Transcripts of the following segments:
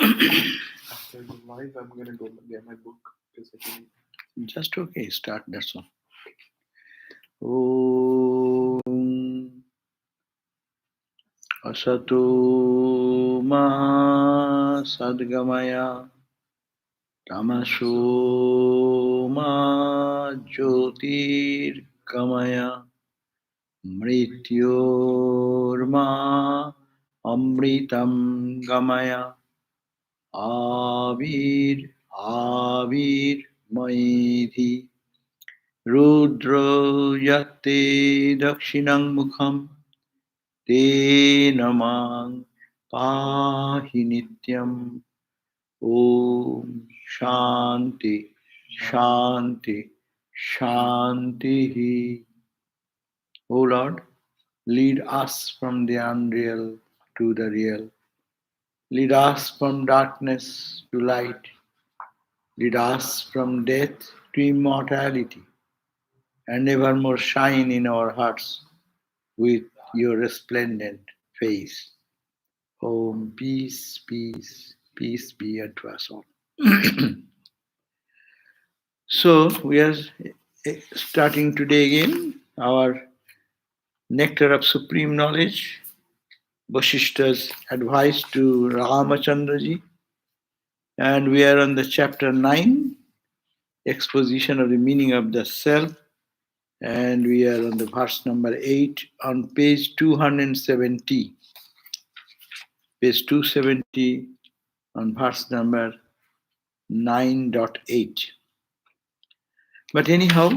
After the live, I'm gonna go get my book because I can. Just okay, start, that's all. Om Asato Ma Sadgamaya Tamaso Ma Jyotirgamaya Mrityorma Amritam Gamaya Avir Avir Maidhi Rudro Yate Dakshinang Mukham Te Namang Pahi Nityam Om Shanti Shanti Shanti. O Lord, lead us from the unreal to the real. Lead us from darkness to light. Lead us from death to immortality, and evermore shine in our hearts with your resplendent face. Om, peace, peace, peace be unto us all. So, we are starting today again our Nectar of Supreme Knowledge, Vashishta's advice to Ramachandraji, and we are on the chapter 9, exposition of the meaning of the self, and we are on the verse number 8 on page 270. Page 270 on verse number 9.8. But anyhow,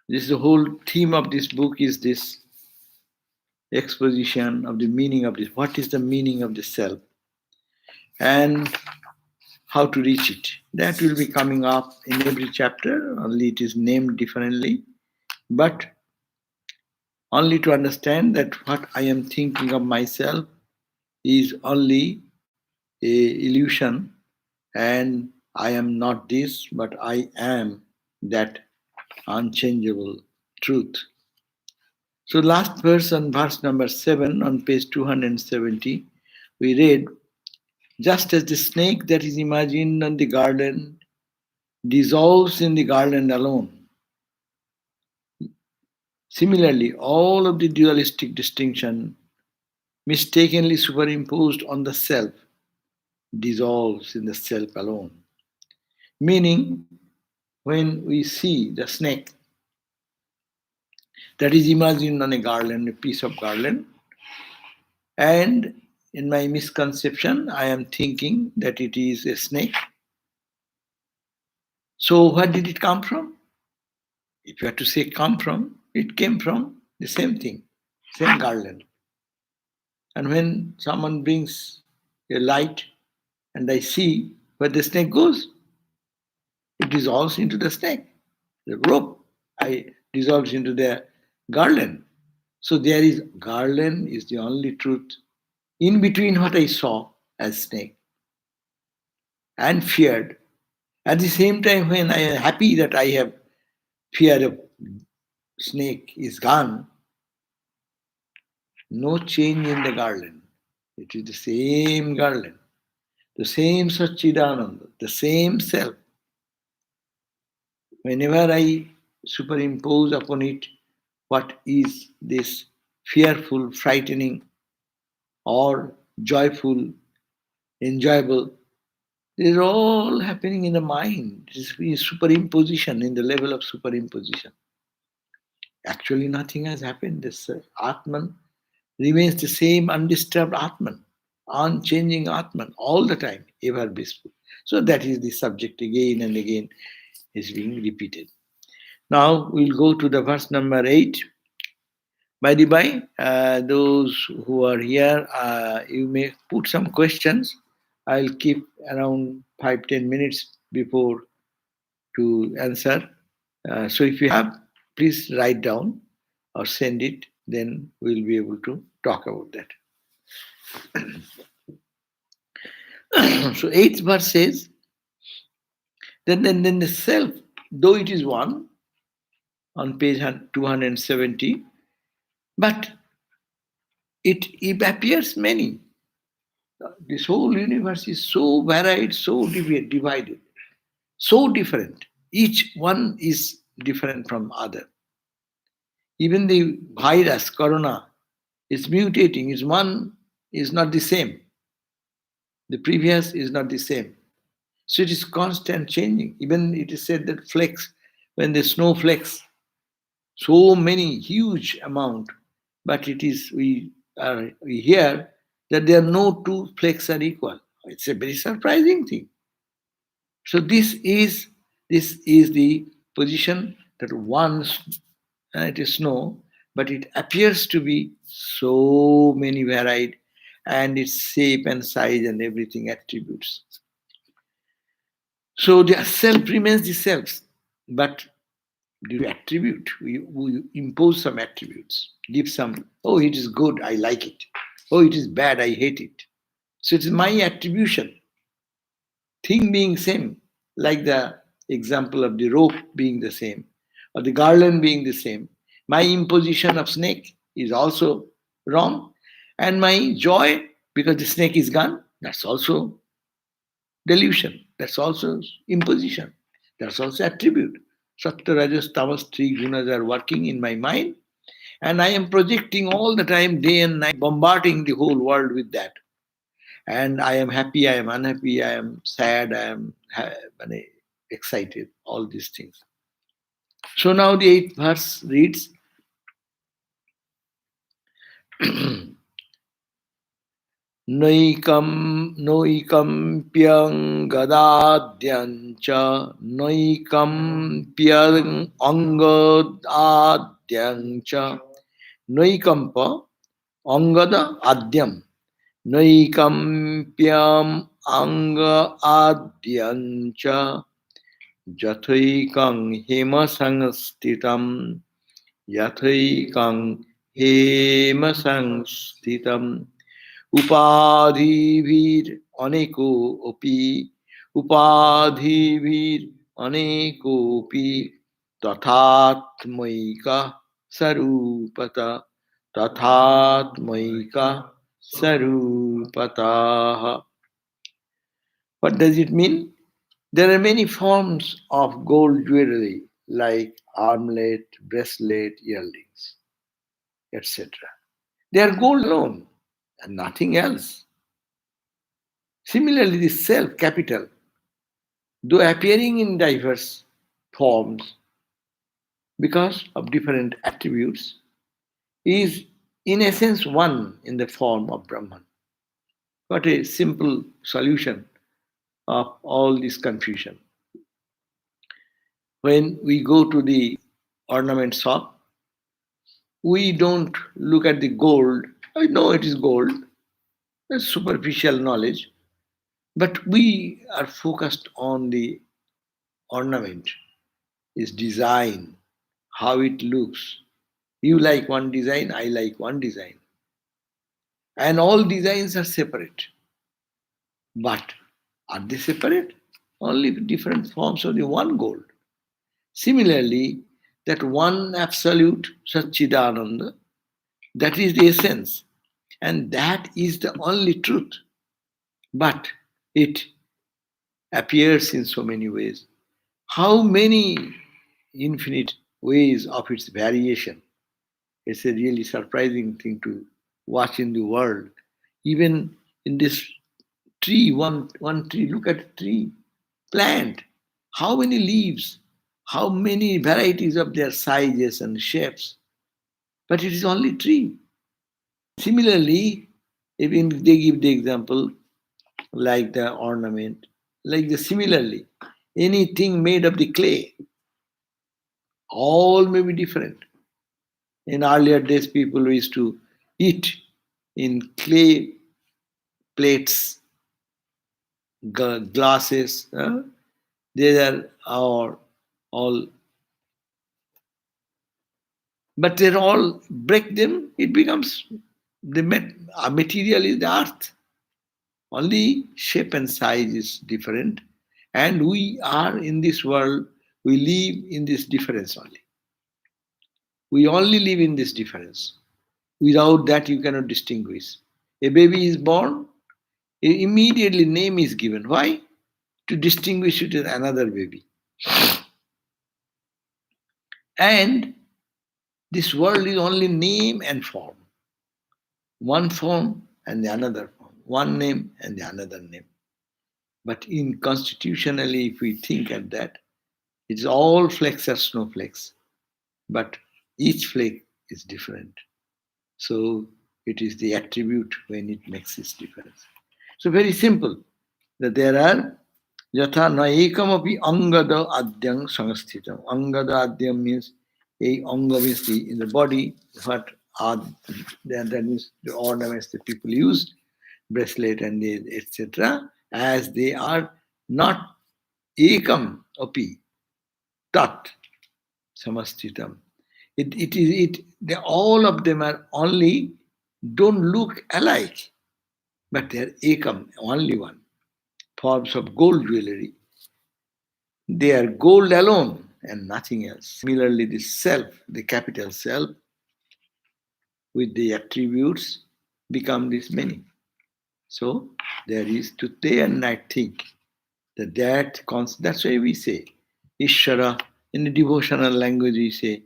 this is the whole theme of this book is this exposition of the meaning of this. What is the meaning of the self? And how to reach it. That will be coming up in every chapter, only it is named differently. But only to understand that what I am thinking of myself is only a illusion, and I am not this, but I am that unchangeable truth. So last verse on verse number 7 on page 270, we read, just as the snake that is imagined in the garden dissolves in the garden alone, similarly, all of the dualistic distinction mistakenly superimposed on the self dissolves in the self alone. Meaning, when we see the snake that is imagined on a garland, a piece of garland, and in my misconception, I am thinking that it is a snake. So, where did it come from? If you have to say come from, it came from the same thing, same garland. And when someone brings a light and I see where the snake goes, it dissolves into the snake. The rope I dissolves into the garland. So there is garland is the only truth in between what I saw as snake and feared. At the same time, when I am happy that I have fear of snake is gone, no change in the garland. It is the same garland, the same Satchidananda, the same self. Whenever I superimpose upon it what is this fearful, frightening, or joyful, enjoyable, it is all happening in the mind. It is superimposition in the level of superimposition. Actually, nothing has happened. This Atman remains the same undisturbed Atman, unchanging Atman, all the time, ever blissful. So that is the subject again and again is being repeated. Now we'll go to the verse number 8. By the by, those who are here, you may put some questions. I'll keep around 5-10 minutes before to answer. So if you have, please write down or send it, then we'll be able to talk about that. So 8th verse says, then the self, though it is one, on page 270, but it appears many. This whole universe is so varied, so divided, so different. Each one is different from other. Even the virus, corona, is mutating. Is one is not the same. The previous is not the same. So it is constant changing. Even it is said that flakes, when the snow flakes, so many huge amount, but it is we hear that there are no two flakes are equal. It's a very surprising thing. So this is the position that once it is snow, but it appears to be so many varied, and its shape and size and everything attributes. So the self remains the self, but due to attribute, we impose some attributes, give some, oh, it is good, I like it. Oh, it is bad, I hate it. So it is my attribution, thing being same, like the example of the rope being the same, or the garland being the same. My imposition of snake is also wrong, and my joy because the snake is gone, that's also delusion. That's also imposition. That's also attribute. Sattva, Rajas, Tamas, three gunas are working in my mind, and I am projecting all the time, day and night, bombarding the whole world with that. And I am happy, I am unhappy, I am sad, I am excited, all these things. So now the eighth verse reads, Noikam Noikam Gadadyancha Noikam Angadadyancha Noikampa Angada Adyam Noikampyam Anga Adyancha Jathaikang Hema Sangstitam Yathaikang Hema Sangstitam উপাধিভীর অনেকো Opi উপাধিভীর অনেকোপি তথাত্মৈকা স্বরূপতা তথাত্মৈকা স্বরূপতাঃ. What does it mean? There are many forms of gold jewelry like armlet, bracelet, earrings, etc. They are gold alone and nothing else. Similarly, the self capital, though appearing in diverse forms because of different attributes, is in essence one in the form of Brahman. What a simple solution of all this confusion. When we go to the ornament shop, we don't look at the gold. I know it is gold, that's superficial knowledge, but we are focused on the ornament, its design, how it looks. You like one design, I like one design. And all designs are separate. But are they separate? Only different forms of the one gold. Similarly, that one absolute Satchidananda, that is the essence. And that is the only truth. But it appears in so many ways. How many infinite ways of its variation? It's a really surprising thing to watch in the world. Even in this tree, one tree, look at a tree, plant. How many leaves, how many varieties of their sizes and shapes. But it is only tree. Similarly, even they give the example like the ornament, like the similarly, anything made of the clay, all may be different. In earlier days, people used to eat in clay plates, glasses. They are our all, but they all break them. It becomes the material is the earth. Only shape and size is different, and we are in this world. We live in this difference only. We only live in this difference. Without that, you cannot distinguish. A baby is born, immediately name is given. Why? To distinguish it with another baby. And this world is only name and form. One form and the another form. One name and the another name. But in constitutionally, if we think at that, it's all flakes are snowflakes. But each flake is different. So it is the attribute when it makes its difference. So very simple that there are yatha na ekamapi angada adyang sangastitam. Angada adyam means a anga means in the body, what are that means the ornaments that people use, bracelet and etc. As they are not ekam api tat samastitam. They, all of them are only don't look alike, but they are ekam, only one. Forms of gold jewelry. They are gold alone and nothing else. Similarly, the self, the capital self, with the attributes, become this many. So there is to day and night think that's why we say Ishara. In the devotional language we say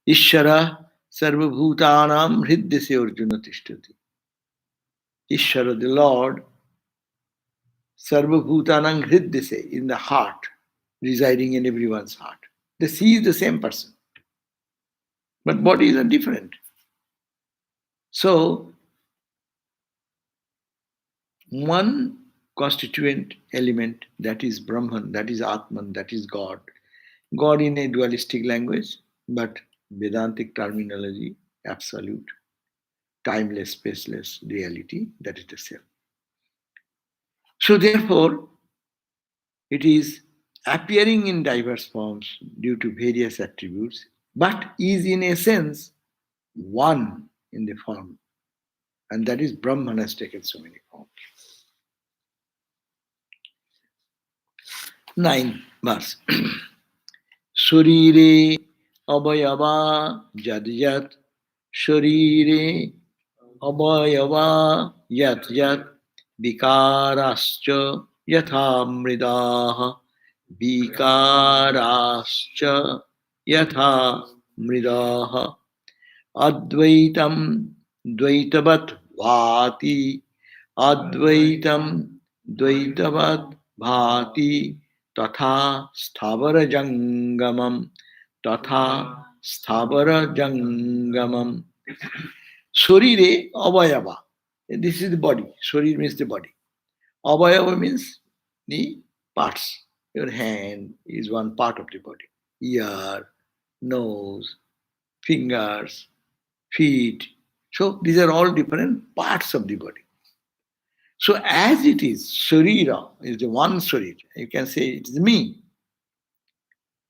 Ishara sarvabhutanam hridyase arjuna tishtati. Ishara, the Lord, sarvabhutanam hridyase, in the heart, residing in everyone's heart. They see the same person, but bodies are different. So one constituent element, that is Brahman, that is Atman, that is God. God in a dualistic language, but Vedantic terminology, absolute, timeless, spaceless reality, that is the self. So therefore, it is appearing in diverse forms due to various attributes, but is in a sense one in the form. And that is Brahman has taken so many forms. 9 verse. Surire abayava jad yat. Sharire abayava yat yat. Vikarascha yatha mridaha. Vikarascha yatha mridaha. Advaitam dvaitavat vati. Advaitam dvaitavat bhati tatha sthavara jangamam tatha sthavara jangamam. Sharire avayava. This is the body. Sharir means the body. Avayava means the parts. Your hand is one part of the body. Ear, nose, fingers, feet. So these are all different parts of the body. So as it is, Sharira is the one Sharira. You can say it is me.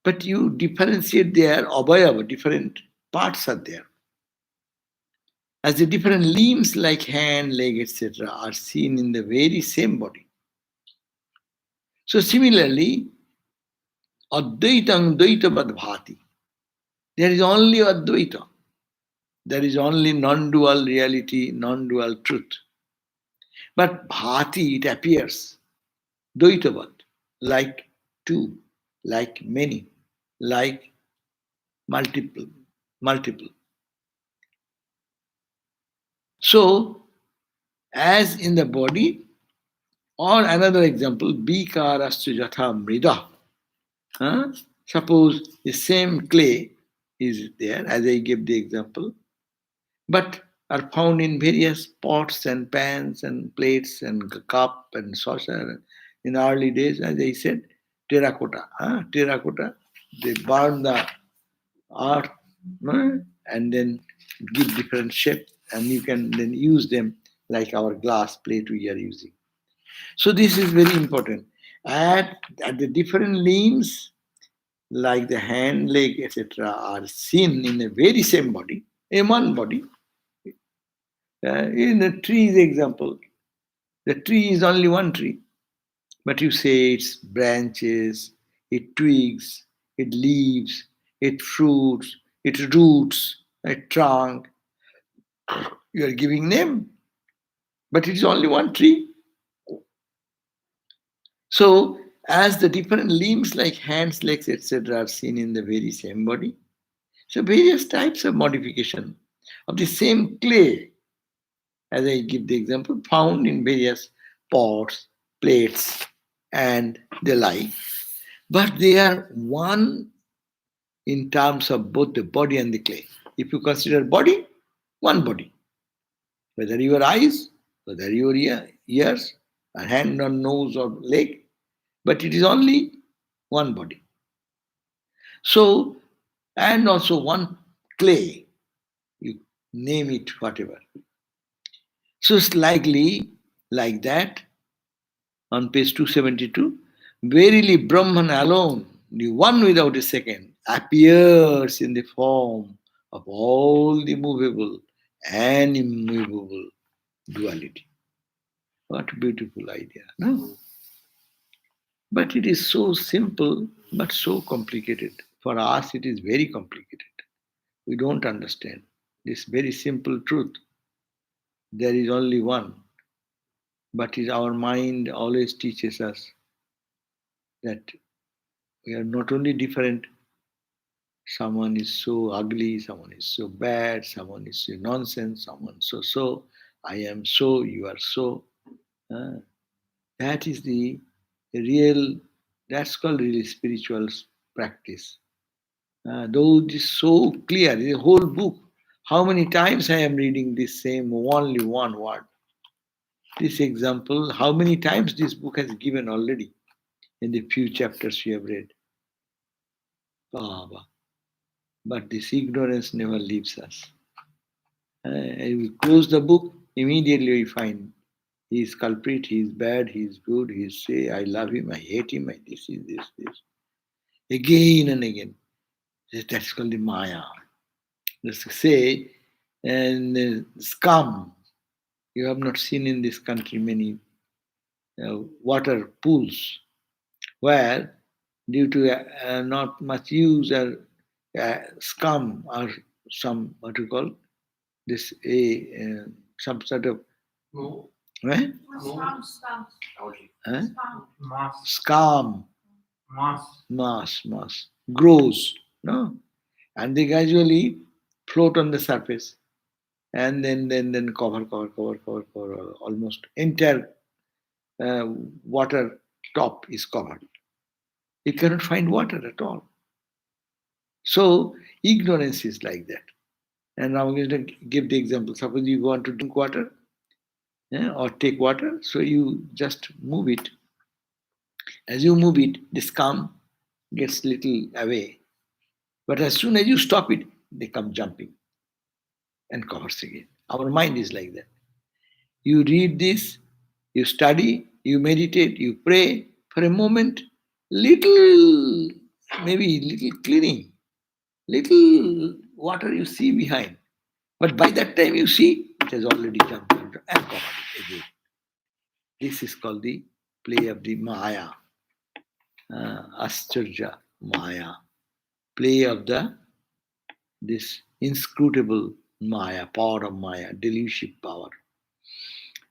But you differentiate there, Abhayava, different parts are there. As the different limbs like hand, leg, etc. are seen in the very same body. So similarly, Advaitang Dvaita Bhati. There is only Advaita. There is only non-dual reality, non-dual truth. But Bhati, it appears, Dvaitavad, like two, like many, like multiple, multiple. So, as in the body, or another example, Bikarastu Jatha Mrida. Suppose the same clay is there, as I gave the example, but are found in various pots and pans and plates and cup and saucer. In the early days, as I said, terracotta. Terracotta, they burn the earth and then give different shape, and you can then use them like our glass plate we are using. So this is very important. At the different limbs, like the hand, leg, etc., are seen in a very same body, in one body. In the tree's example, the tree is only one tree, but you say its branches, its twigs, its leaves, its fruits, its roots, its trunk, You are giving name, but it is only one tree. So, as the different limbs like hands, legs, etc., are seen in the very same body, so various types of modification of the same clay, as I give the example, found in various pots, plates, and the like, but they are one in terms of both the body and the clay. If you consider body, one body, whether your eyes, whether your ears, a hand or nose or leg, but it is only one body. So, and also one clay, you name it whatever. So it's likely like that on page 272. Verily, Brahman alone, the one without a second, appears in the form of all the movable and immovable duality. What a beautiful idea, no? But it is so simple but so complicated. For us, it is very complicated. We don't understand this very simple truth. There is only one, but our mind always teaches us that we are not only different, someone is so ugly, someone is so bad, someone is so nonsense, someone so, I am so, you are so. Uh, that is the real, that's called really spiritual practice. Though it is so clear, the whole book, how many times I am reading this same only one word. This example, how many times this book has given already in the few chapters we have read. Baba. But this ignorance never leaves us. We close the book, immediately we find he is culprit, he is bad, he is good, he is say, I love him, I hate him, I this is this. Again and again. That's called the Maya. Let's say, and scum. You have not seen in this country many water pools where, due to not much use or scum or some what you call this some sort of eh? Eh? Scum mass grows, no, and they gradually float on the surface, and then cover almost entire water top is covered. You cannot find water at all. So ignorance is like that. And now I'm going to give the example. Suppose you want to drink water, or take water, so you just move it. As you move it, the scum gets little away. But as soon as you stop it, they come jumping and covers again. Our mind is like that. You read this, you study, you meditate, you pray. For a moment, little, maybe little cleaning, little water you see behind. But by that time you see, it has already jumped and covered it again. This is called the play of the Maya, Ascharya Maya, play of the this inscrutable Maya, power of Maya, delusive power.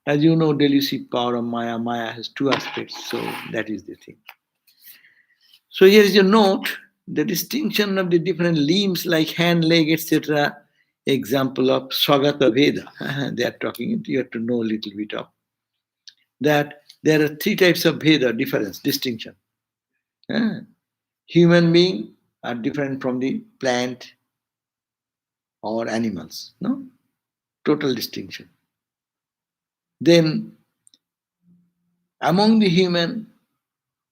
As you know, delusive power of Maya, Maya has two aspects, so that is the thing. So here is a note, the distinction of the different limbs like hand, leg, etc. Example of Swagata Veda. They are talking, you have to know a little bit of that. There are three types of Veda, difference, distinction. Human beings are different from the plant or animals. No? Total distinction. Then among the human,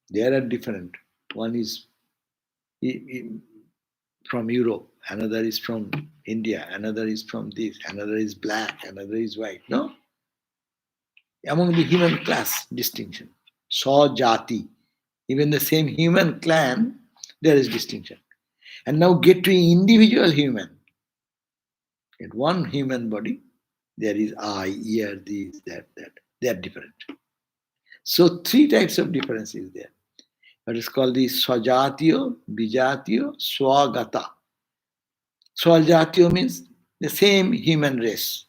there are different. One is from Europe, another is from India, another is from this, another is black, another is white. No? Among the human class, distinction. Jati. Even the same human clan, there is distinction. And now get to individual human. In one human body, there is eye, ear, this, that. They are different. So three types of difference is there. What is called the Swajatiyo, Bijatiyo, Swagata. Swajatiyo means the same human race.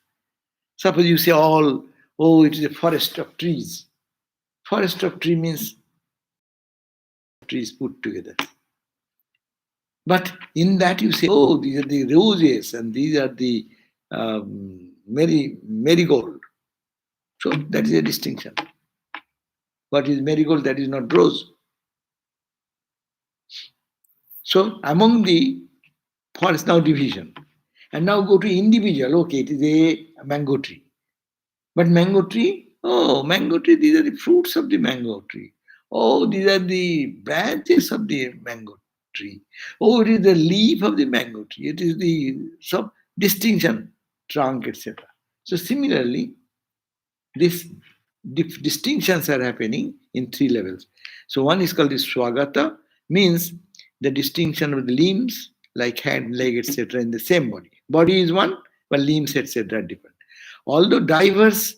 Suppose you say all, oh, it is a forest of trees. Forest of tree means trees put together. But in that you say, oh, these are the roses and these are the marigold. So that is a distinction. What is marigold? That is not rose. So among the forest now division. And now go to individual. Okay, it is a mango tree. But mango tree, oh, mango tree, these are the fruits of the mango tree. Oh, these are the branches of the mango tree. Oh, it is the leaf of the mango tree. It is the some distinction, trunk, etc. So similarly, these distinctions are happening in three levels. So one is called the swagata, means the distinction of the limbs, like hand, leg, etc., in the same body. Body is one, but limbs, etc., are different. Although diverse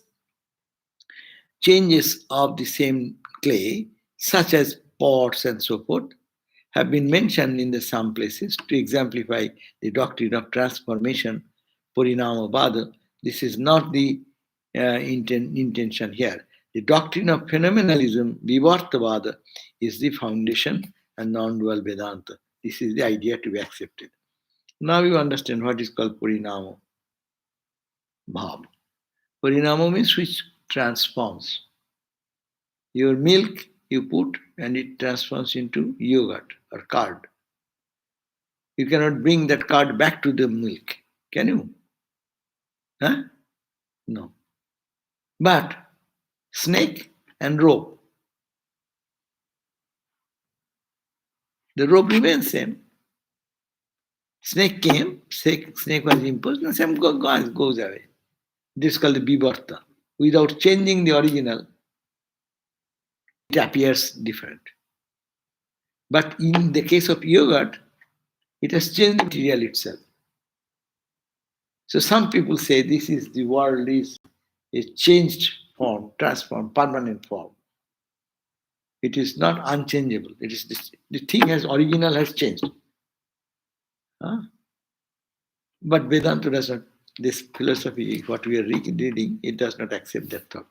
changes of the same clay, such as pots and so forth, have been mentioned in some places to exemplify the doctrine of transformation, Parinamavada. This is not the intention here. The doctrine of phenomenalism, Vivartavada, is the foundation and non-dual Vedanta. This is the idea to be accepted. Now you understand what is called Parinama Bhav. Parinama means which transforms. Your milk you put and it transforms into yogurt or curd. You cannot bring that curd back to the milk, can you? Huh? No. But snake and rope, the rope remains same. Snake came, snake was imposed, and same goes away. This is called the bivarta. Without changing the original, it appears different. But in the case of yogurt, it has changed the material itself. So some people say this is the world is a changed form, transformed, permanent form. It is not unchangeable. It is the thing has original has changed. Huh? But Vedanta does not. This philosophy, what we are reading, it does not accept that thought.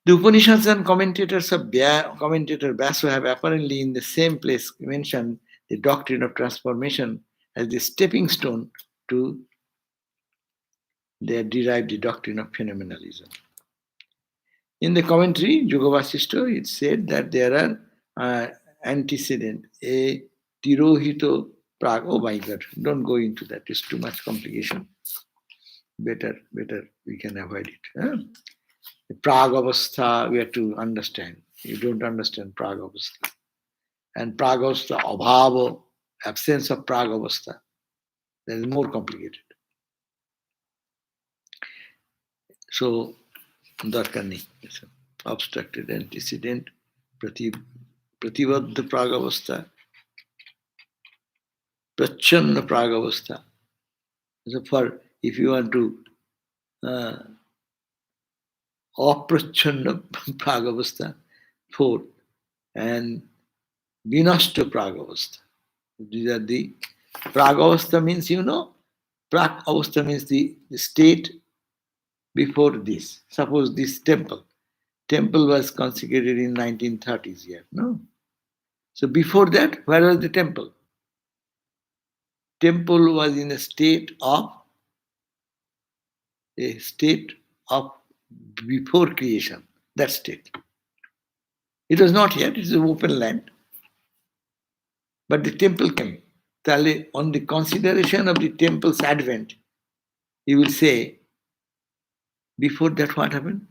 The Upanishads and commentators of commentator Basu have apparently in the same place mentioned the doctrine of transformation as the stepping stone to their derived the doctrine of phenomenalism. In the commentary, Yoga it said that there are antecedent, a tirohito prag. Oh my God, don't go into that. It's too much complication. Better we can avoid it. Huh? The prag avastha, we have to understand. You don't understand prag avastha. And prag avastha, abhava, absence of prag avastha. That is more complicated. So, darkar nahi. Obstructed antecedent, प्रतिबद्ध प्राग अवस्था, प्रच्छन्न प्राग अवस्था. So for if you want to aprachanna प्राग अवस्था, fourth, and vinashta प्राग अवस्था. These are the प्राग अवस्था means प्राग अवस्था means the state before this. Suppose this temple was consecrated in 1930s here, no? So before that, where was the temple? Temple was in a state of before creation, that state. It was not yet, it is an open land. But the temple came. On the consideration of the temple's advent, you will say, before that what happened?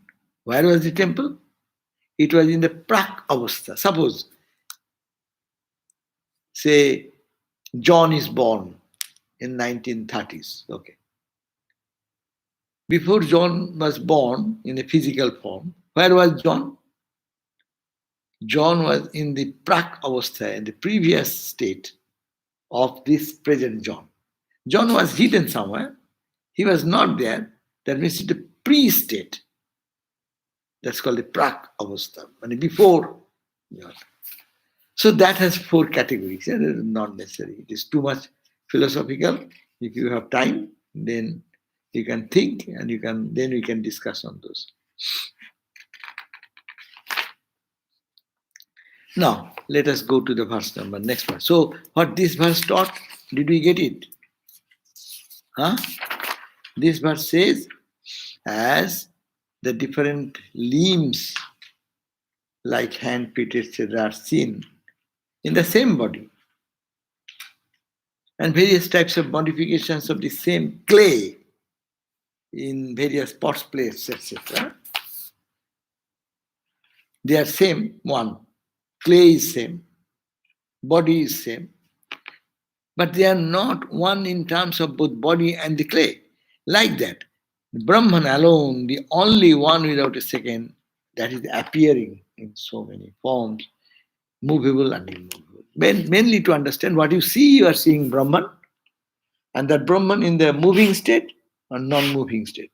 Where was the temple? It was in the prak avastha. Suppose, say, John is born in 1930s. Okay. Before John was born in a physical form, where was John? John was in the prak avastha, in the previous state of this present John. John was hidden somewhere. He was not there. That means it's the pre-state. That's called the prak avastha, before John. So that has four categories. It is not necessary. It is too much philosophical. If you have time, then You can think and you can then we can discuss on those. Now let us go to the verse number next verse. So what this verse taught, did we get it? Huh? This verse says, as the different limbs like hand, feet, etc. are seen in the same body, and various types of modifications of the same clay in various pots, plates, etc. They are same one. Clay is same, body is same, but they are not one in terms of both body and the clay. Like that, Brahman alone, the only one without a second, that is appearing in so many forms, movable and immovable. Mainly to understand what you see, you are seeing Brahman, and that Brahman in the moving state or non-moving state.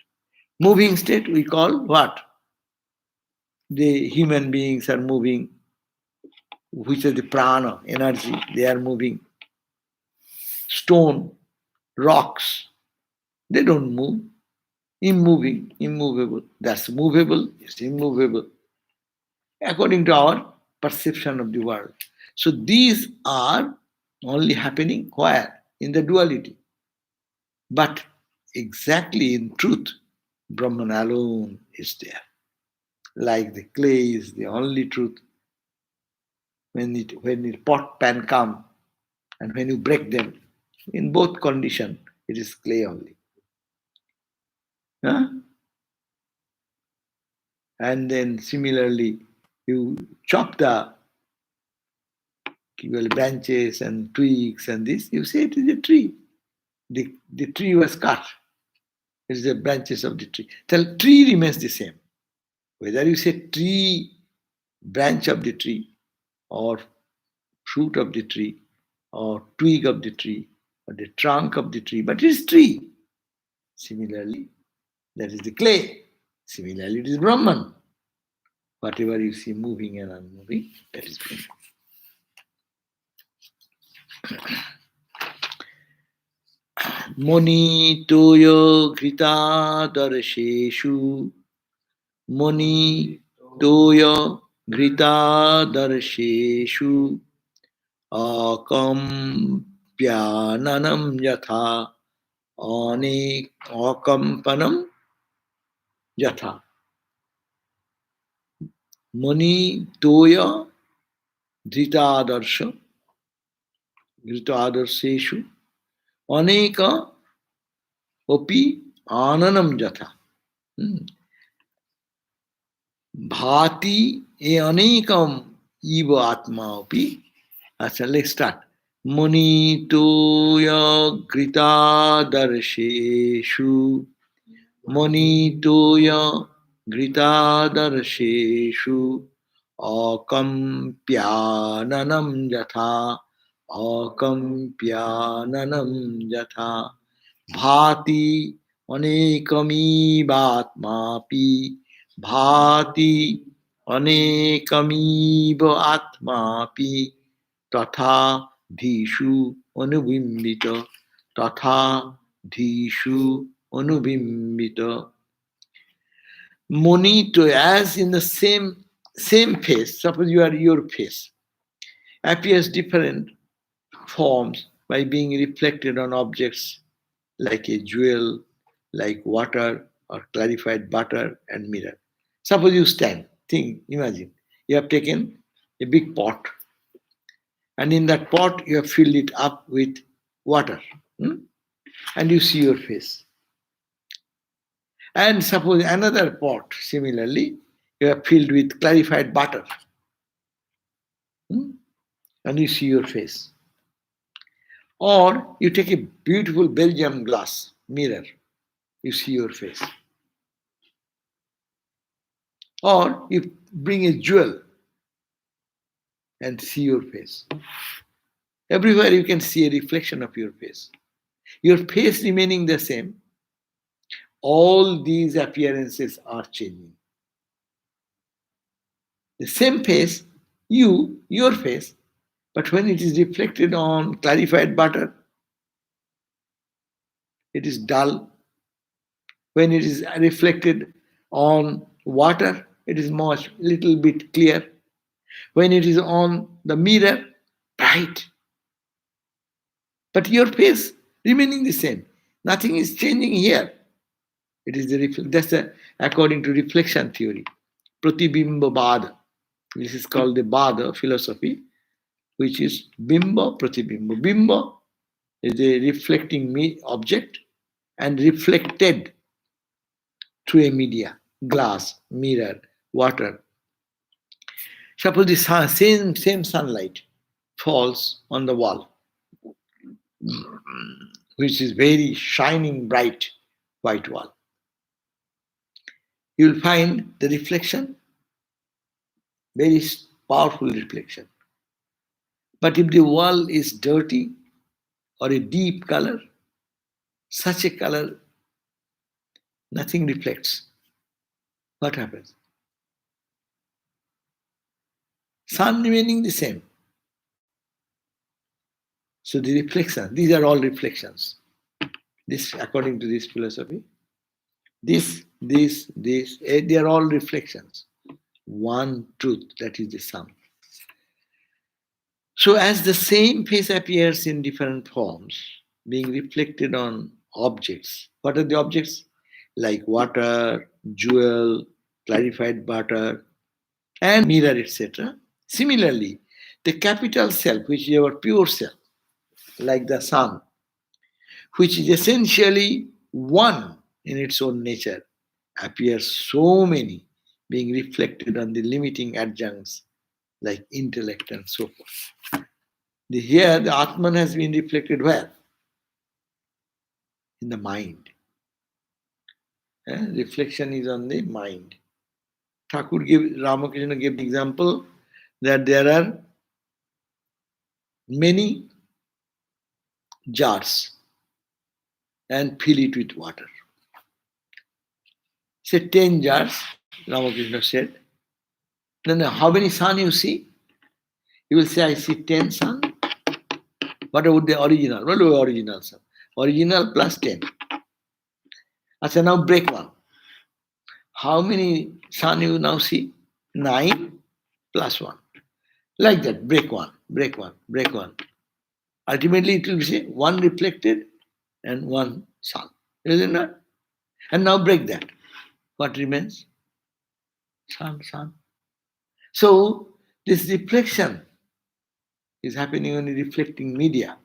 Moving state we call what? The human beings are moving, which is the prana, energy, they are moving. Stone, rocks, they don't move. Immoving, immovable. That's movable, it's immovable. According to our perception of the world. So these are only happening where? In the duality. But exactly in truth, Brahman alone is there. Like the clay is the only truth. When the pot pan come and when you break them, in both condition, it is clay only. Huh? And then similarly, you chop the branches and twigs and this, you say it is a tree. The tree was cut. It is the branches of the tree. The tree remains the same. Whether you say tree, branch of the tree, or fruit of the tree, or twig of the tree, or the trunk of the tree, but it is tree. Similarly, that is the clay. Similarly, it is Brahman. Whatever you see moving and unmoving, that is Brahman. Moni toyo grita darsheshu. Moni toyo grita darsheshu. Akampyananam yatha. Akampanam yatha. Moni toya dritadarsha. Dritadarseshu. Aneka opi ananam yatha. Bhati e anekam eva atma opi. Acha, let's start. Muni toya grita darsheshu. Muni toya grita darsheshu. Akampyananam yatha. Akampyananam yatha. Bhati anekami batmapi. Bhati anekamiva atmapi. Tatha dhishu anubimbita. Tatha dhishu anubimbita. Monito, as in the same face, suppose you are your face, appears different forms by being reflected on objects like a jewel, like water or clarified butter and mirror. Suppose you stand, think, imagine, you have taken a big pot and in that pot you have filled it up with water, and you see your face. And suppose another pot, similarly, you have filled with clarified butter, and you see your face. Or you take a beautiful Belgium glass mirror, you see your face. Or you bring a jewel and see your face. Everywhere you can see a reflection of your face. Your face remaining the same, all these appearances are changing. The same face, your face, but when it is reflected on clarified butter, it is dull, When it is reflected on water, it is much little bit clear. When it is on the mirror, bright. But your face remaining the same. Nothing is changing here. It is according to reflection theory. Pratibimba Bada. This is called the Bada philosophy, which is Bimba Pratibimba. Bimba is a reflecting object and reflected through a media, glass, mirror, water. Suppose the same sunlight falls on the wall, which is very shining bright white wall. You will find the reflection, very powerful reflection. But if the wall is dirty or a deep color, such a color, nothing reflects. What happens? Sun remaining the same. So the reflection, these are all reflections. This, according to this philosophy, this, they are all reflections. One truth, that is the sun. So as the same face appears in different forms, being reflected on objects. What are the objects? Like water, jewel, clarified butter, and mirror, etc. Similarly, the capital self, which is our pure self, like the sun, which is essentially one in its own nature, appears so many, being reflected on the limiting adjuncts like intellect and so forth. Here, the Atman has been reflected where? In the mind. Reflection is on the mind. Ramakrishna gave the example that there are many jars and fill it with water. Say 10 jars, Ramakrishna said. Then how many sun you see? You will say, I see 10 sun. What about the original? What about the original sun? Original plus 10. Achha, now break one. How many sun you now see? 9 plus 1. Like that, break one, break one, break one. Ultimately, it will be say one reflected and one sun. Isn't it? And now break that. What remains? Sun, sun. So, this reflection is happening on a reflecting media.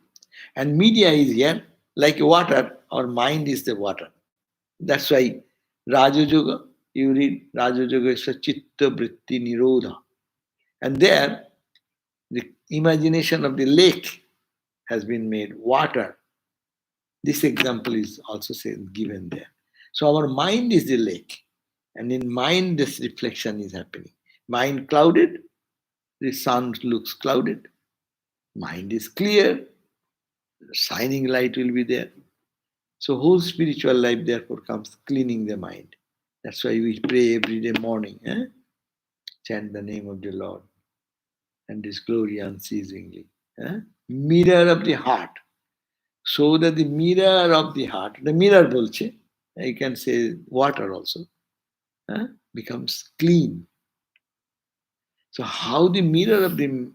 And media is here like water, our mind is the water. That's why Raja Yoga, you read Raja Yoga is a chitta vritti nirodha. And there, the imagination of the lake has been made, water. This example is also given there. So our mind is the lake. And in mind, this reflection is happening. Mind clouded, the sun looks clouded. Mind is clear, shining light will be there. So whole spiritual life therefore comes cleaning the mind. That's why we pray every day morning. Chant the name of the Lord and His glory unceasingly. Mirror of the heart. So that the mirror of the heart, the mirror bolche, you can say water also, becomes clean. So how the mirror of the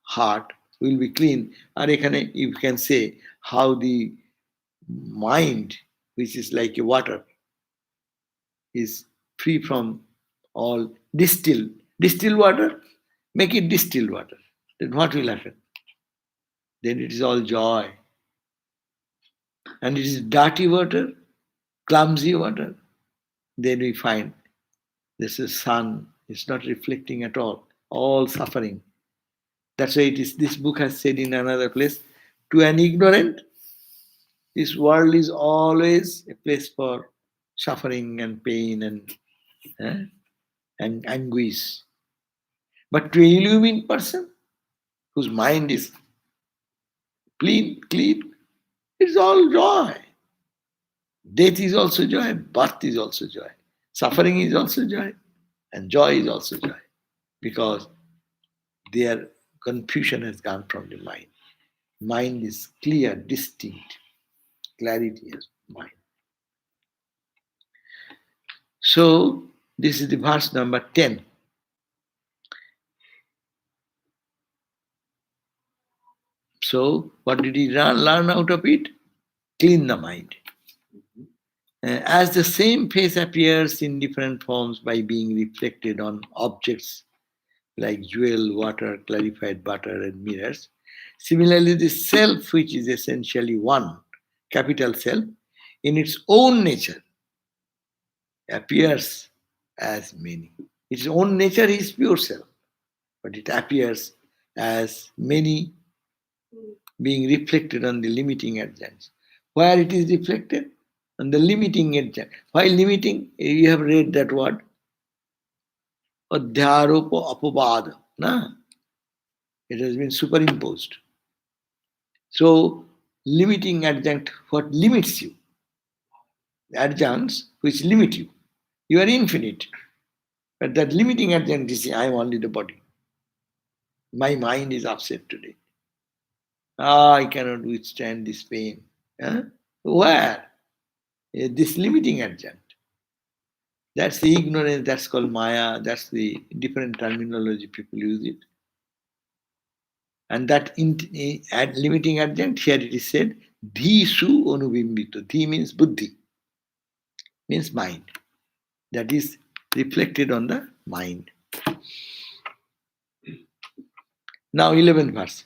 heart will be clean, and you can say how the mind, which is like a water, is free from all distilled water, make it distilled water. Then what will happen? Then it is all joy. And it is dirty water, clumsy water. Then we find this is sun, it's not reflecting at all suffering. That's why this book has said in another place, to an ignorant, this world is always a place for suffering and pain and anguish. But to an illumined person, whose mind is clean, it's all joy. Death is also joy, birth is also joy. Suffering is also joy, and joy is also joy. Because their confusion has gone from the mind. Mind is clear, distinct, clarity of mind. So this is the verse number 10. So what did he learn out of it? Clean the mind. As the same face appears in different forms by being reflected on objects like jewel, water, clarified butter, and mirrors, similarly, the self, which is essentially one, capital self, in its own nature, appears as many. Its own nature is pure self, but it appears as many being reflected on the limiting adjuncts. Where it is reflected? On the limiting adjunct. While limiting, you have read that word, adhyaropo apobad. Na? It has been superimposed. So, limiting adjunct, what limits you? Adjuncts which limit you. You are infinite. But that limiting adjunct is, I am only the body. My mind is upset today. I cannot withstand this pain. Huh? Where? This limiting adjunct. That's the ignorance, that's called Maya, that's the different terminology people use it. And that limiting adjunct, here it is said, Dhi su anubimbito. Dhi means buddhi, means mind. That is reflected on the mind. Now, 11th verse.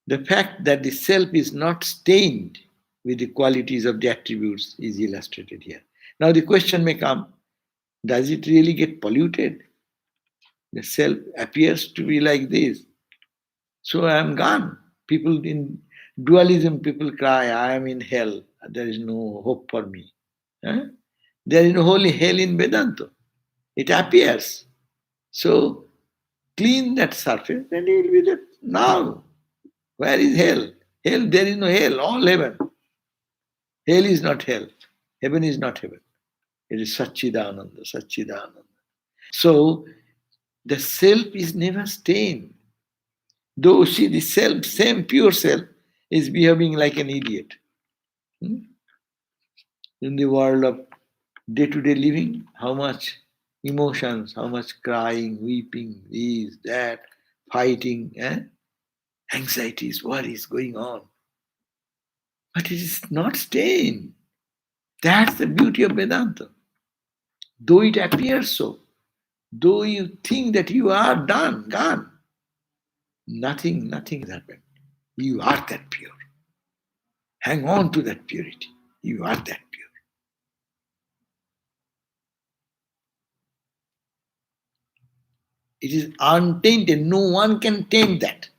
The fact that the self is not stained with the qualities of the attributes is illustrated here. Now, the question may come, does it really get polluted? The self appears to be like this. So I am gone. People in dualism, people cry, I am in hell. There is no hope for me. Huh? There is no holy hell in Vedanta. It appears. So clean that surface, then you will be there. Now, where is hell? Hell, there is no hell, all heaven. Hell is not hell. Heaven is not heaven. It is Satchidananda, Satchidananda. So the self is never stained. Though see the self, same pure self, is behaving like an idiot. In the world of day-to-day living, how much emotions, how much crying, weeping, this, that, fighting, anxieties, worries going on. But it is not staying. That's the beauty of Vedanta. Though it appears so, though you think that you are done, gone, nothing has happened. You are that pure. Hang on to that purity. You are that pure. It is untainted. No one can taint that.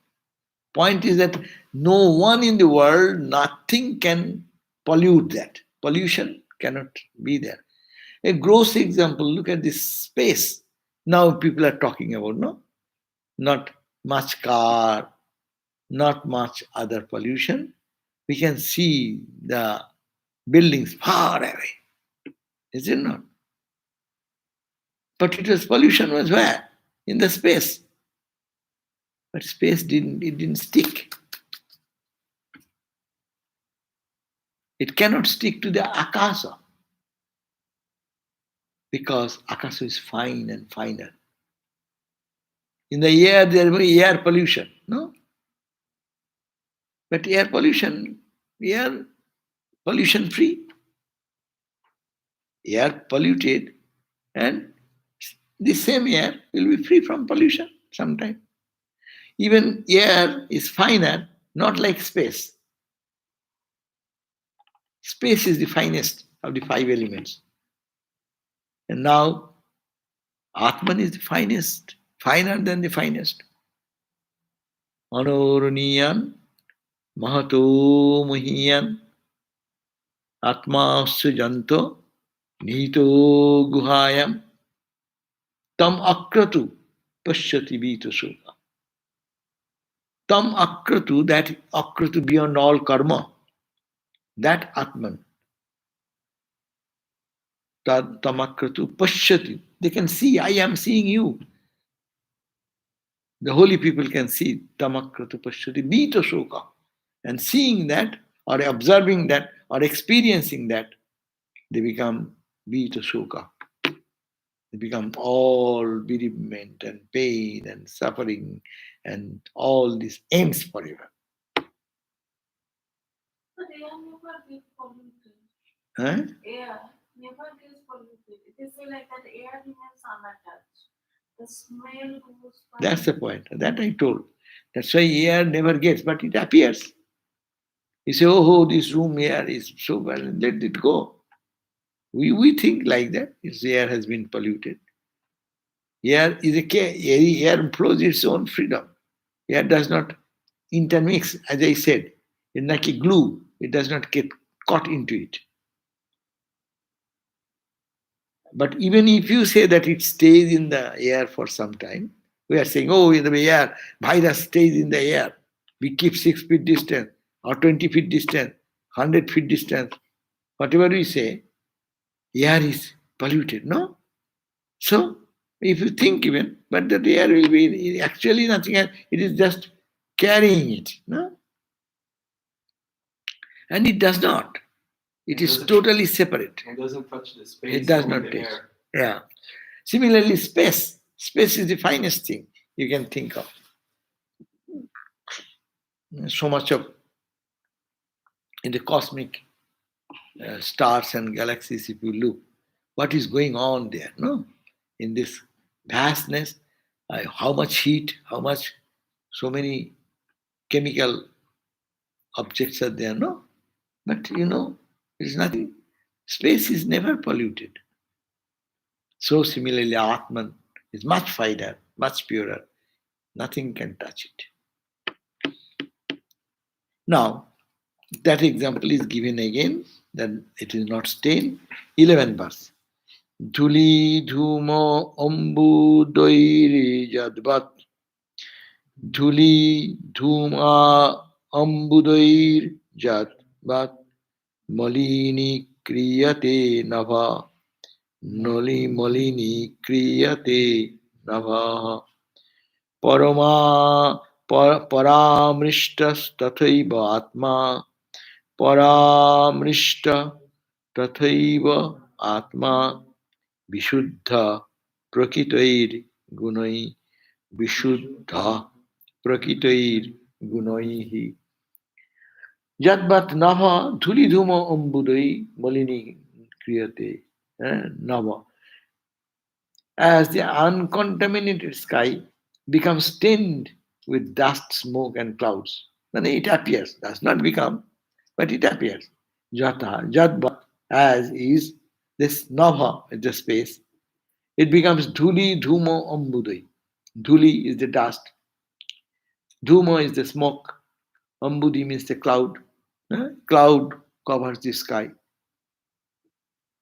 Point is that no one in the world, nothing can pollute that. Pollution cannot be there. A gross example, look at this space. Now people are talking about, no? Not much car, not much other pollution. We can see the buildings far away. Is it not? But it was pollution was where? In the space. But space didn't stick. It cannot stick to the akasa because akasa is fine and finer. In the air, there will be air pollution, no? But air pollution free. Air polluted, and the same air will be free from pollution sometime. Even air is finer, not like space. Space is the finest of the five elements. And now, Atman is the finest, finer than the finest. Anoruniyan, Mahato Muhiyan, Atma Janto, Nito Guhayam, Tam Akratu, Pashyati Vita Sukha. Tam Akratu, that Akratu beyond all karma, that Atman. Tamakratu Pashyati. They can see, I am seeing you. The holy people can see Tamakratu Pashyati Vita Sukha. And seeing that, or observing that, or experiencing that, they become Vita Shuka. They become all bereavement and pain and suffering, and all this ends forever. But air never gets polluted. Huh? Air never gets polluted. It is like that air remains unattached. The smell goes by. That's the point. That I told. That's why air never gets, but it appears. You say, oh, this room air is so bad, let it go. We think like that. This air has been polluted. Air is a care. Air flows its own freedom. Air does not intermix, as I said. It's like a glue. It does not get caught into it. But even if you say that it stays in the air for some time, we are saying, oh, in the air, virus stays in the air. We keep 6 feet distance or 20 feet distance, 100 feet distance. Whatever we say, air is polluted, no? So, if you think even, but the air will be actually nothing else, it is just carrying it, no? And it does not. It is totally separate. It doesn't touch the space. It does only not the touch. air. Yeah. Similarly, space. Space is the finest thing you can think of. So much of in the cosmic stars and galaxies, if you look, what is going on there, no? In this vastness, how much heat, how much, so many chemical objects are there, no? But it is nothing. Space is never polluted. So similarly, Atman is much finer, much purer. Nothing can touch it. Now, that example is given again, that it is not stained. 11th verse. Dhuli dhumo ambu doiri jadvat. Dhuli dhuma ambudoir jadvat. Malini kriyate nava. Noli malini kriyate nava. Parama paramrishtastatthaiva atma. Paramrishta tathaiva atma vishuddha prakitair gunai vishuddha prakitair gunaihi yadvat nava dhulidhuma ambudai malini kriyate nava. As the uncontaminated sky becomes stained with dust, smoke, and clouds, then it appears, does not become, but it appears. Jata, Jadvat, as is this Nava, the space, it becomes Dhuli, Dhumo, Ambudai. Dhuli is the dust, Dhumo is the smoke, Ambudi means the cloud. Cloud covers the sky,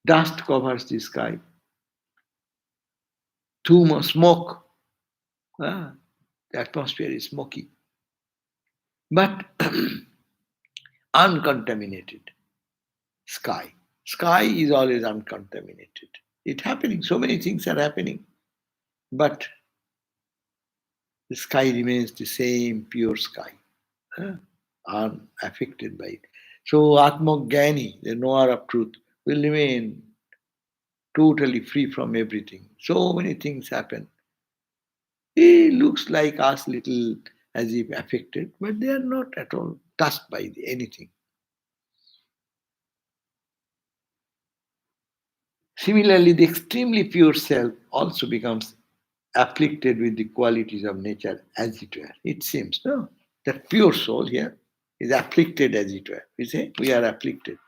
dust covers the sky, Dhumo, smoke. The atmosphere is smoky, but uncontaminated sky. Sky is always uncontaminated. It's happening. So many things are happening, but the sky remains the same pure sky, unaffected by it. So Atmajnani, the knower of truth, will remain totally free from everything. So many things happen. He looks like us little as if affected, but they are not at all touched by anything. Similarly, the extremely pure self also becomes afflicted with the qualities of nature as it were. It seems, no? That pure soul here is afflicted as it were. We say we are afflicted.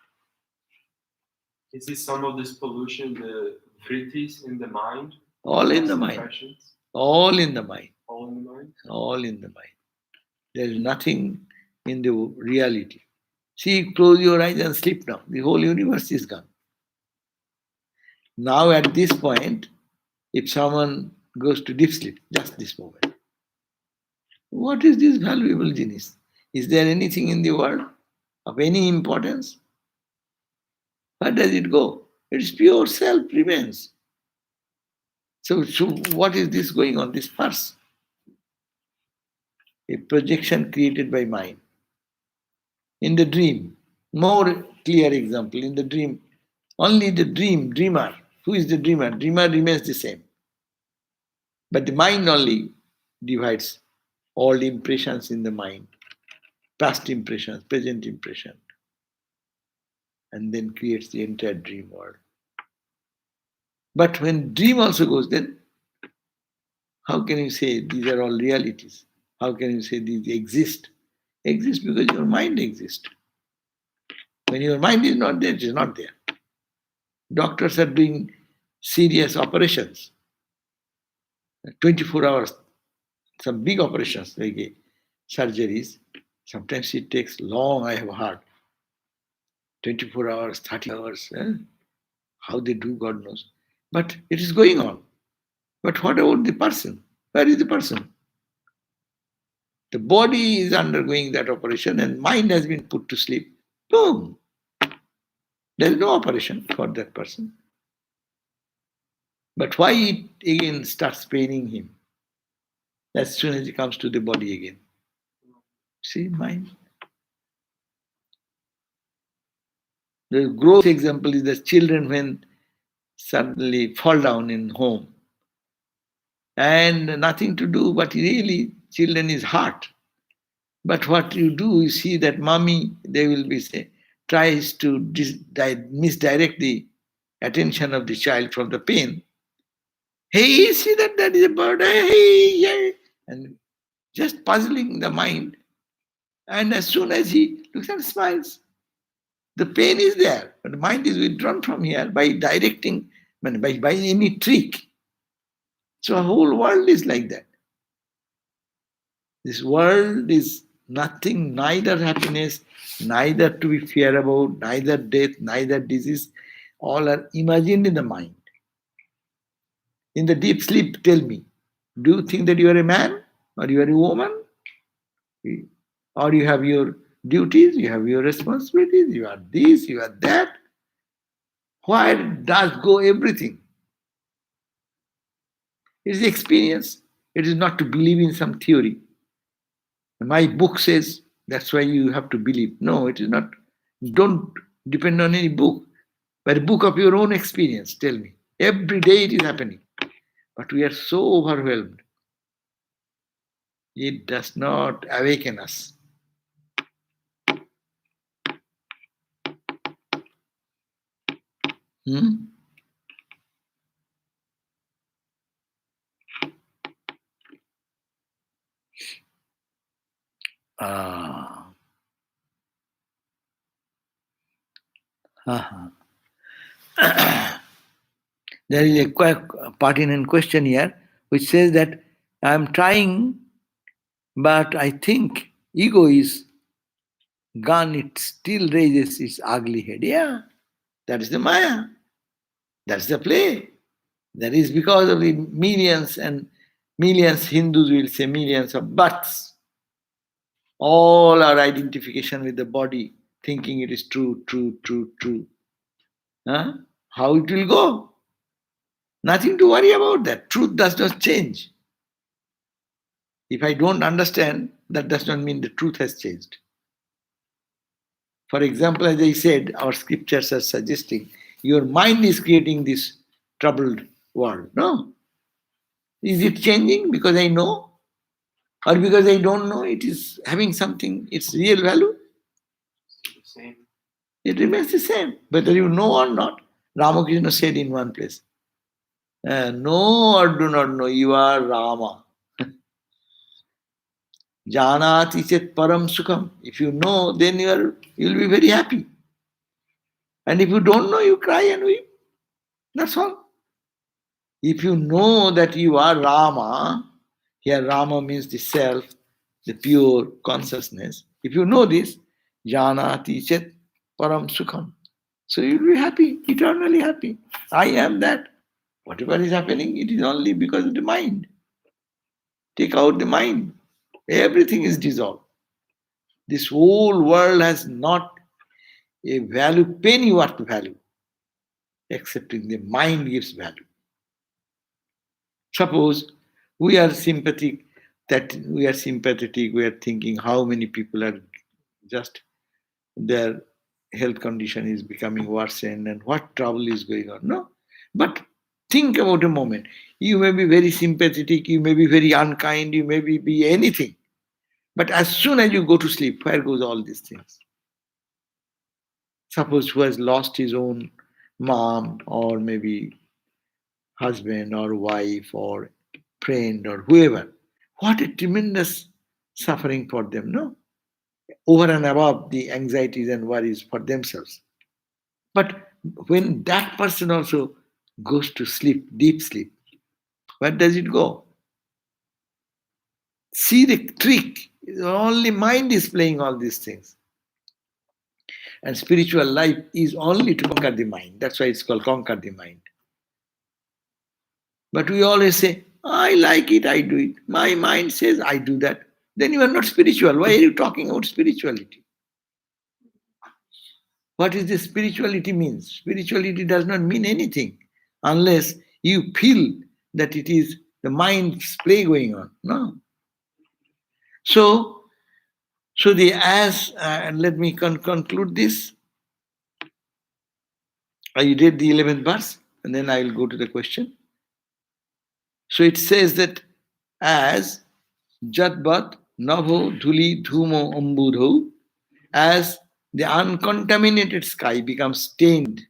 Is this some of this pollution, the vrittis in the mind? All in the mind. Impressions? All in the mind. All in the mind? All in the mind. There is nothing in the reality. See, close your eyes and sleep now. The whole universe is gone. Now, at this point, if someone goes to deep sleep, just this moment, what is this valuable genius? Is there anything in the world of any importance? Where does it go? Its pure self remains. So what is this going on? This farce? A projection created by mind. In the dream, more clear example, in the dream, Only the dreamer. Who is the dreamer? Dreamer remains the same. But the mind only divides all the impressions in the mind, past impressions, present impression, and then creates the entire dream world. But when dream also goes, then how can you say these are all realities? How can you say these exist? Exist because your mind exists. When your mind is not there, it is not there. Doctors are doing serious operations, 24 hours, some big operations like surgeries. Sometimes it takes long, I have heard. 24 hours, 30 hours. How they do, God knows. But it is going on. But what about the person? Where is the person? The body is undergoing that operation and mind has been put to sleep. Boom. There is no operation for that person. But why it again starts paining him as soon as he comes to the body again? See, mind. The gross example is the children when suddenly fall down in home and nothing to do, but really children is heart. But what you do, you see that mommy, they will be say, tries to misdirect the attention of the child from the pain. Hey, see that is a bird. Hey, yeah. And just puzzling the mind. And as soon as he looks and smiles, the pain is there, but the mind is withdrawn from here by directing, by any trick. So a whole world is like that. This world is nothing, neither happiness, neither to be fear about, neither death, neither disease. All are imagined in the mind. In the deep sleep, tell me, do you think that you are a man or you are a woman? Or you have your duties, you have your responsibilities, you are this, you are that. Where does go everything? It is experience. It is not to believe in some theory. My book says that's why you have to believe. No, it is not. Don't depend on any book, but a book of your own experience. Tell me. Every day it is happening. But we are so overwhelmed. It does not awaken us. Hmm? Ah. Uh-huh. There is a quite pertinent question here which says that I am trying, but I think ego is gone, it still raises its ugly head. Yeah, that is the Maya. That's the play. That is because of the millions and millions, Hindus will say millions of births. All our identification with the body, thinking it is true, true, true, true. Huh? How it will go? Nothing to worry about that. Truth does not change. If I don't understand, that does not mean the truth has changed. For example, as I said, our scriptures are suggesting your mind is creating this troubled world. No. Is it changing because I know? Or because I don't know, it is having something, its real value? The same. It remains the same, whether you know or not. Ramakrishna said in one place, know or do not know, you are Rama. Janati chet param sukham. If you know, then you'll be very happy. And if you don't know, you cry and weep. That's all. If you know that you are Rama, here Rama means the self, the pure consciousness. If you know this, janati chet param sukham. So you'll be happy, eternally happy. I am that. Whatever is happening, it is only because of the mind. Take out the mind. Everything is dissolved. This whole world has not a value, penny worth value, excepting the mind gives value. Suppose we are sympathetic, we are thinking how many people are just there health condition is becoming worsened and what trouble is going on. No. But think about a moment. You may be very sympathetic, you may be very unkind, you may be anything. But as soon as you go to sleep, where goes all these things? Suppose who has lost his own mom or maybe husband or wife or friend or whoever. What a tremendous suffering for them, no? Over and above the anxieties and worries for themselves. But when that person also goes to sleep, deep sleep, where does it go? See the trick. Only mind is playing all these things. And spiritual life is only to conquer the mind. That's why it's called conquer the mind. But we always say, I like it, I do it. My mind says I do that. Then you are not spiritual. Why are you talking about spirituality? What is this spirituality means? Spirituality does not mean anything unless you feel that it is the mind's play going on. No. So the as let me conclude this. I read the 11th verse and then I will go to the question. So it says that as Jadbat Navo Dhuli Dhumo Ambudho, as the uncontaminated sky becomes stained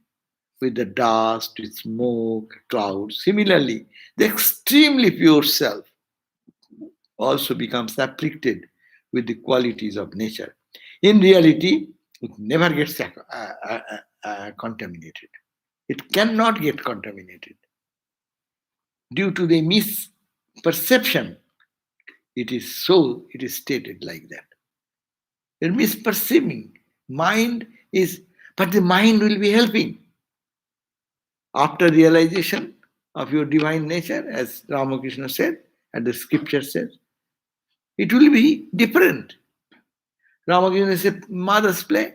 with the dust, with smoke, clouds, similarly, the extremely pure self also becomes afflicted with the qualities of nature. In reality, it never gets contaminated. It cannot get contaminated. Due to the misperception, it is stated like that. You're misperceiving. Mind is, but the mind will be helping. After realization of your divine nature, as Ramakrishna said, and the scripture says, it will be different. Ramakrishna said, mother's play.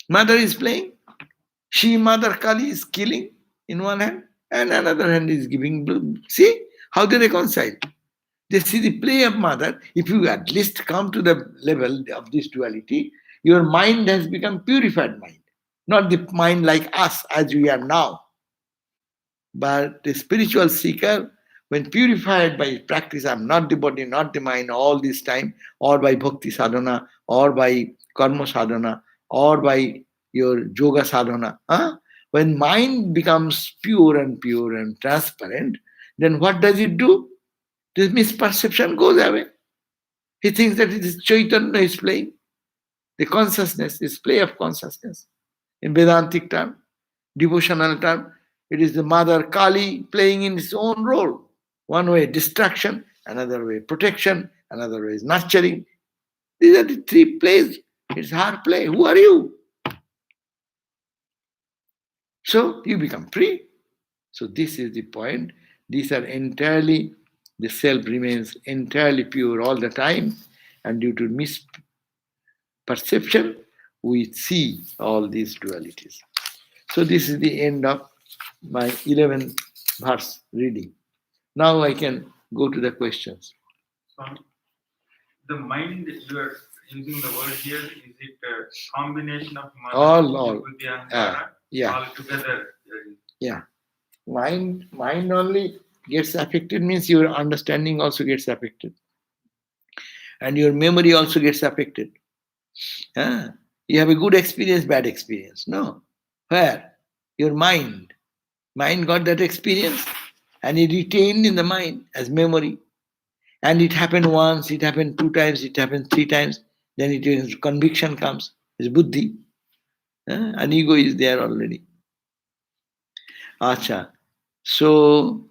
Mother is playing. She, Mother Kali, is killing in one hand, and another hand is giving blood. See how they reconcile. They see the play of mother. If you at least come to the level of this duality, your mind has become purified mind, not the mind like us as we are now. But the spiritual seeker, when purified by practice, I'm not the body, not the mind, all this time, or by bhakti sadhana, or by karma sadhana, or by your yoga sadhana. When mind becomes pure and transparent, then what does it do? This misperception goes away. He thinks that it is Chaitanya is playing. The consciousness is play of consciousness. In Vedantic term, devotional term, it is the mother Kali playing in its own role. One way distraction, another way protection, another way is nurturing. These are the three plays. It's her play. Who are you? So you become free. So this is the point. These are entirely, the self remains entirely pure all the time, and due to misperception, we see all these dualities. So this is the end of my 11th verse reading. Now I can go to the questions. So the mind, you are using the word here, is it a combination of mother, All. Vibhuti, and Ankara? Yeah. All together. Yeah. Mind only gets affected means your understanding also gets affected. And your memory also gets affected. You have a good experience, bad experience. No. Where? Your mind. Mind got that experience and it retained in the mind as memory. And it happened once, it happened 2 times, it happened 3 times. Then it is conviction comes. It's buddhi. An ego is there already. Acha. So,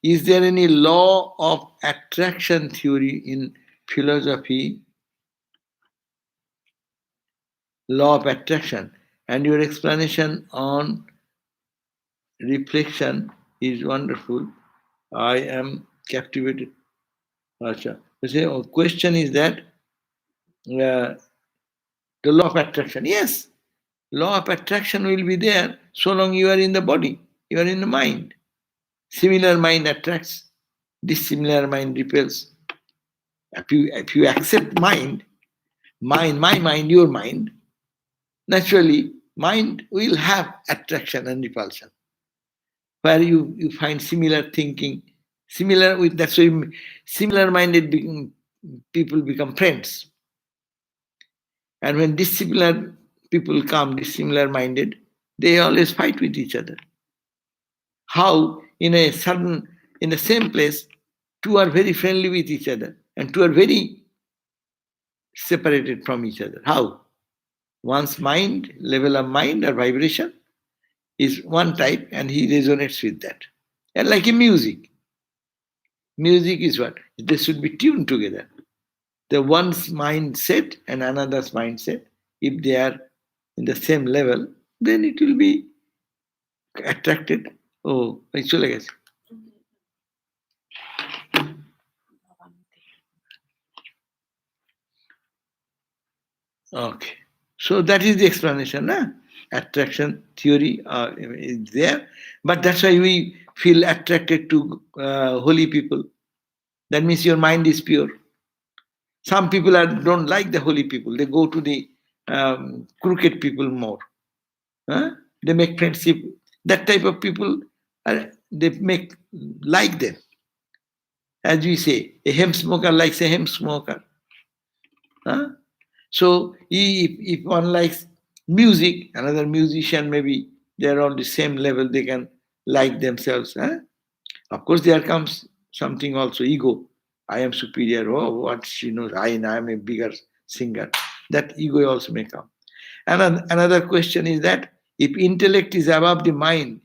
is there any law of attraction theory in philosophy? Law of attraction. And your explanation on reflection is wonderful. I am captivated. Acha. The question is that the law of attraction. Yes, law of attraction will be there so long you are in the body, you are in the mind. Similar mind attracts, dissimilar mind repels. If you accept mind, mind, my mind, your mind, naturally, mind will have attraction and repulsion. Where you find similar thinking, similar with that's why similar minded people become friends. And when dissimilar people come, dissimilar minded, they always fight with each other. How in the same place, two are very friendly with each other and two are very separated from each other. How? One's mind, level of mind or vibration is one type and he resonates with that. And like in music, music is what? They should be tuned together. The one's mindset and another's mindset, if they are in the same level, then it will be attracted. Oh, চলে গেছে. Okay. So that is the explanation. Attraction theory is there. But that's why we feel attracted to holy people. That means your mind is pure. Some people don't like the holy people. They go to the crooked people more. They make friendship. That type of people, they make like them. As we say, a hemp smoker likes a hemp smoker. So if one likes music, another musician maybe they're on the same level, they can like themselves. Of course, there comes something also ego. I am superior. Oh, what she knows. I am a bigger singer. That ego also may come. And another question is that if intellect is above the mind,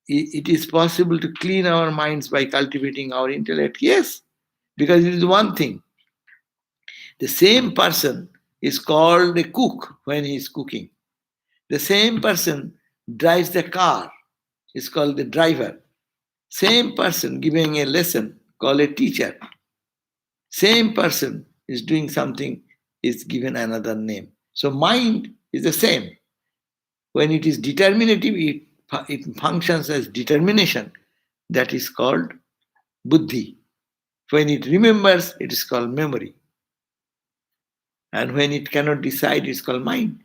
it is possible to clean our minds by cultivating our intellect. Yes, because it is one thing. The same person is called a cook when he is cooking. The same person drives the car is called the driver. Same person giving a lesson called a teacher. Same person is doing something is given another name. So mind is the same. When it is determinative, it functions as determination. That is called buddhi. When it remembers, it is called memory. And when it cannot decide, it's called mind.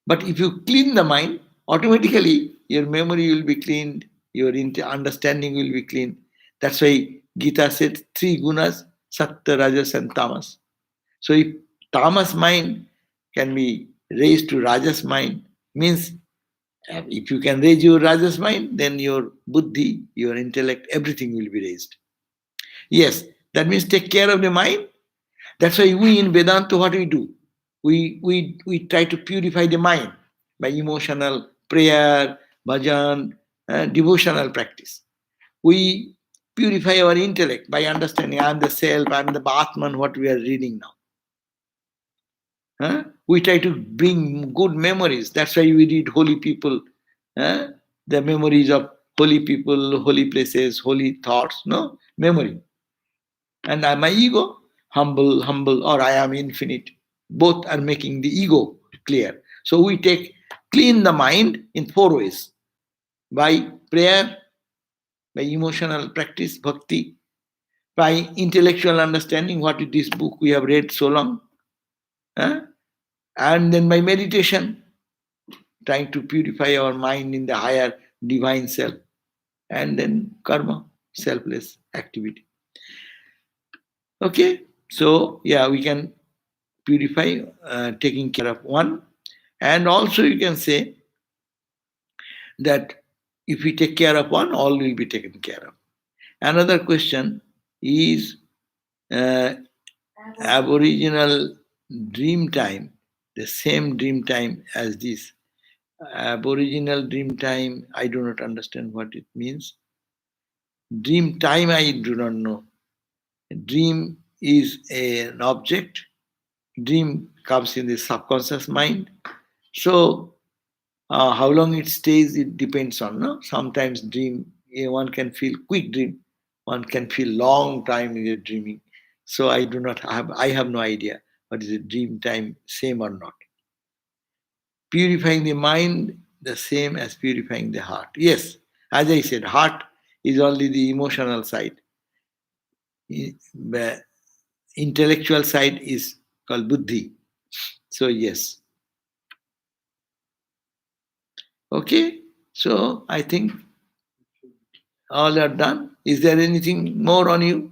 But if you clean the mind, automatically your memory will be cleaned, your understanding will be cleaned. That's why Gita said three gunas, sattva, rajas, and tamas. So if tamas mind can be raised to rajas mind, means if you can raise your rajas mind, then your buddhi, your intellect, everything will be raised. Yes, that means take care of the mind. That's why we in Vedanta, what we do? We try to purify the mind by emotional prayer, bhajan, devotional practice. We purify our intellect by understanding I am the self, I am the Atman, what we are reading now. We try to bring good memories. That's why we read holy people, the memories of holy people, holy places, holy thoughts, no? Memory. And my ego, humble, or I am infinite. Both are making the ego clear. So we clean the mind in four ways. By prayer, by emotional practice, bhakti, by intellectual understanding, what is this book we have read so long, and then by meditation, trying to purify our mind in the higher divine self, and then karma, selfless activity. Okay, so yeah, we can purify, taking care of one. And also you can say that if we take care of one, all will be taken care of. Another question is aboriginal dream time, the same dream time as this. Aboriginal dream time, I do not understand what it means. Dream time, I do not know. Dream is an object. Dream comes in the subconscious mind. So how long it stays, it depends on. No? Sometimes dream, one can feel quick dream. One can feel long time in the dreaming. So I have no idea what is the dream time, same or not. Purifying the mind, the same as purifying the heart. Yes, as I said, heart is only the emotional side. The intellectual side is called buddhi. So yes. Okay, so I think all are done. Is there anything more on you?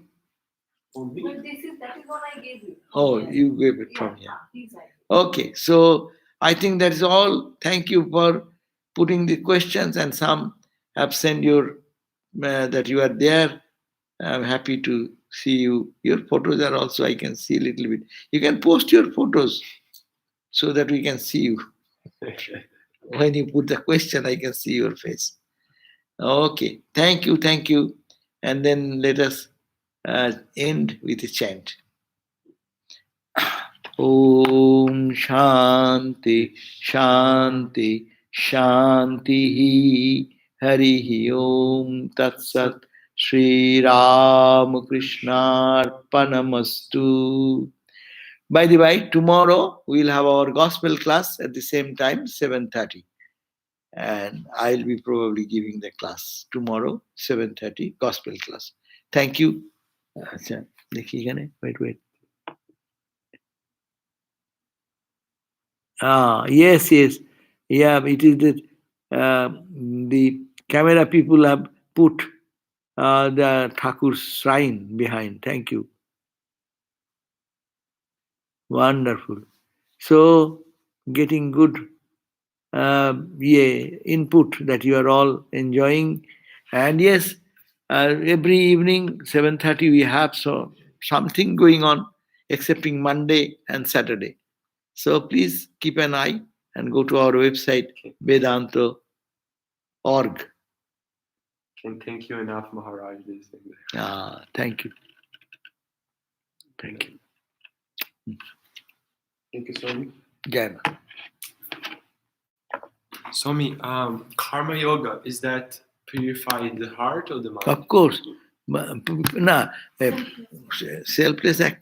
On me? But that is what I gave you. Oh, Yes. you gave it Yeah, from here. these are. Okay, so I think that's all. Thank you for putting the questions, and some have sent your that you are there. I'm happy to see you. Your photos are also, I can see a little bit. You can post your photos so that we can see you. When you put the question, I can see your face. Okay, thank you, thank you. And then let us end with a chant. Om Shanti Shanti Shanti Hari Om Tat Sat Shri Ram Krishna Arpanamastu. By the way, tomorrow we'll have our gospel class at the same time, 7:30. And I'll be probably giving the class tomorrow, 7:30, gospel class. Thank you. আচ্ছা, দেখি এখানে, wait. Yes. Yeah, it is the camera people have put the Thakur's shrine behind. Thank you. Wonderful. So, getting good input that you are all enjoying. And yes, every evening, 7:30, we have something going on, excepting Monday and Saturday. So please keep an eye and go to our website, Vedanta.org. Can't thank you enough, Maharaj. These things. Thank you. Thank you. Thank you, Swami. Jai Ma. Swami, karma yoga, is that purify the heart or the mind? Of course. Selfless act.